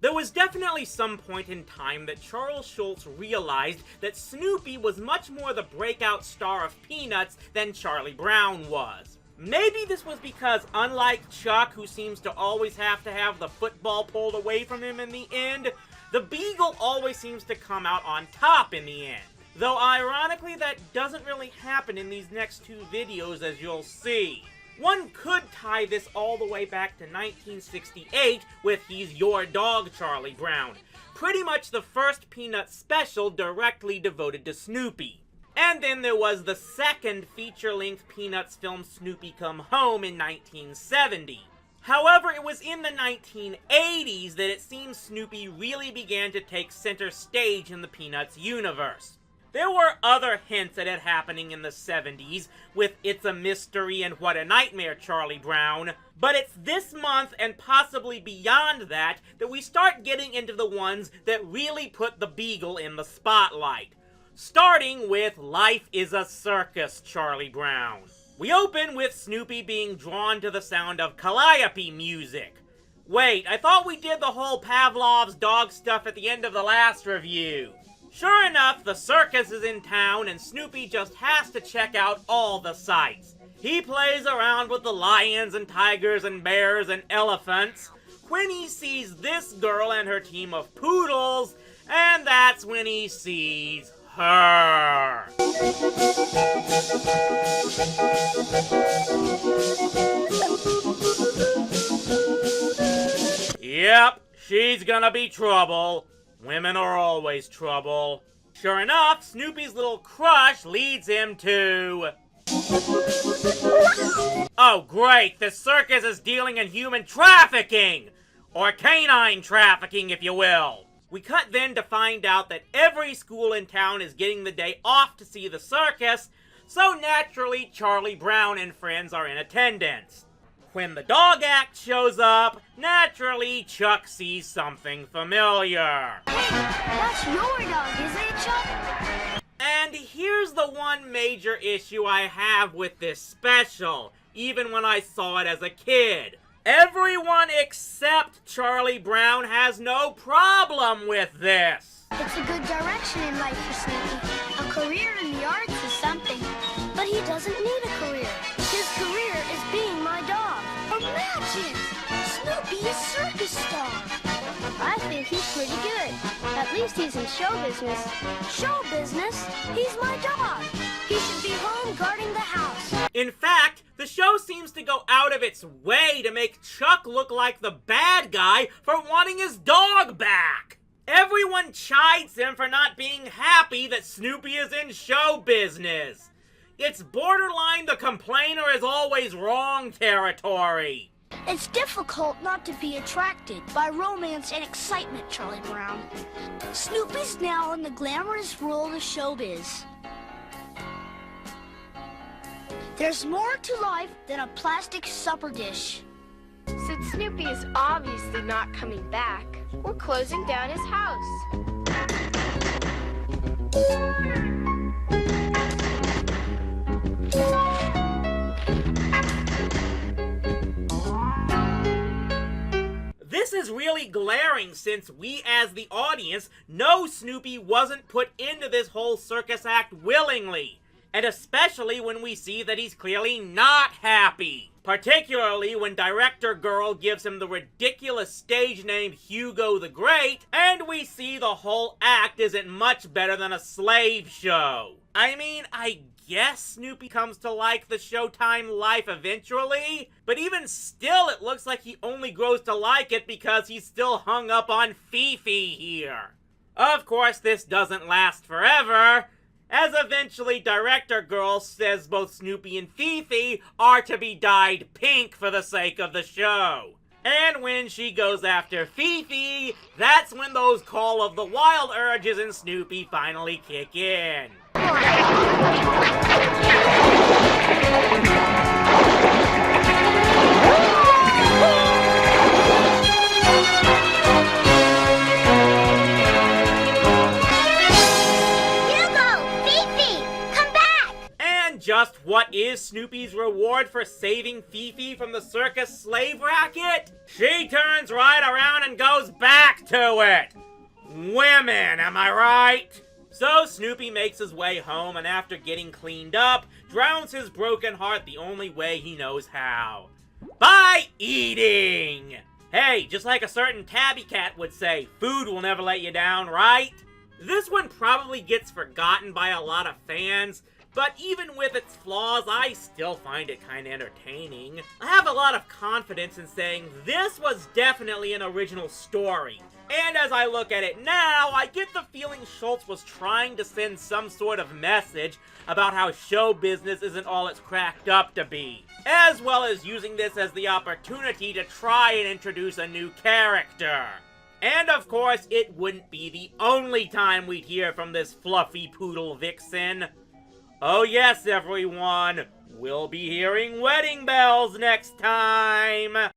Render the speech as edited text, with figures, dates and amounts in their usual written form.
There was definitely some point in time that Charles Schulz realized that Snoopy was much more the breakout star of Peanuts than Charlie Brown was. Maybe this was because, unlike Chuck, who seems to always have to have the football pulled away from him in the end, the Beagle always seems to come out on top in the end. Though ironically, that doesn't really happen in these next two videos, as you'll see. One could tie this all the way back to 1968 with He's Your Dog, Charlie Brown. Pretty much the first Peanuts special directly devoted to Snoopy. And then there was the second feature-length Peanuts film Snoopy Come Home in 1970. However, it was in the 1980s that it seems Snoopy really began to take center stage in the Peanuts universe. There were other hints at it happening in the 70s, with It's a Mystery and What a Nightmare, Charlie Brown, but it's this month and possibly beyond that we start getting into the ones that really put the Beagle in the spotlight. Starting with Life is a Circus, Charlie Brown. We open with Snoopy being drawn to the sound of Calliope music. Wait, I thought we did the whole Pavlov's dog stuff at the end of the last review. Sure enough, the circus is in town and Snoopy just has to check out all the sights. He plays around with the lions and tigers and bears and elephants when he sees this girl and her team of poodles, and that's when he sees her. Yep, she's gonna be trouble. Women are always trouble. Sure enough, Snoopy's little crush leads him to... Oh great, the circus is dealing in human trafficking! Or canine trafficking, if you will. We cut then to find out that every school in town is getting the day off to see the circus, so naturally Charlie Brown and friends are in attendance. When the dog act shows up, naturally Chuck sees something familiar. Hey, that's your dog, isn't it, Chuck? And here's the one major issue I have with this special, even when I saw it as a kid. Everyone except Charlie Brown has no problem with this. It's a good direction in life for Snoopy. A career in the arts is something, but he doesn't need a career. His career is being my dog. Imagine! Snoopy is circus star. I think he's pretty good. At least he's in show business. Show business? He's my dog. He should be home guarding the house. In fact, the show seems to go out of its way to make Chuck look like the bad guy for wanting his dog back. Everyone chides him for not being happy that Snoopy is in show business. It's borderline the complainer is always wrong territory. It's difficult not to be attracted by romance and excitement, Charlie Brown. Snoopy's now in the glamorous world of showbiz. There's more to life than a plastic supper dish. Since Snoopy is obviously not coming back, we're closing down his house. This is really glaring since we as the audience know Snoopy wasn't put into this whole circus act willingly. And especially when we see that he's clearly not happy. Particularly when director girl gives him the ridiculous stage name Hugo the Great, and we see the whole act isn't much better than a slave show. I mean, I guess Snoopy comes to like the Showtime life eventually, but even still it looks like he only grows to like it because he's still hung up on Fifi here. Of course, this doesn't last forever, as eventually director girl says both Snoopy and Fifi are to be dyed pink for the sake of the show. And when she goes after Fifi, that's when those Call of the Wild urges in Snoopy finally kick in. Just what what is Snoopy's reward for saving Fifi from the circus slave racket? She turns right around and goes back to it! Women, am I right? So Snoopy makes his way home, and after getting cleaned up, drowns his broken heart the only way he knows how. By eating! Hey, just like a certain tabby cat would say, food will never let you down, right? This one probably gets forgotten by a lot of fans, but even with its flaws, I still find it kinda entertaining. I have a lot of confidence in saying this was definitely an original story. And as I look at it now, I get the feeling Schultz was trying to send some sort of message about how show business isn't all it's cracked up to be, as well as using this as the opportunity to try and introduce a new character. And of course, it wouldn't be the only time we'd hear from this fluffy poodle vixen. Oh yes, everyone, we'll be hearing wedding bells next time!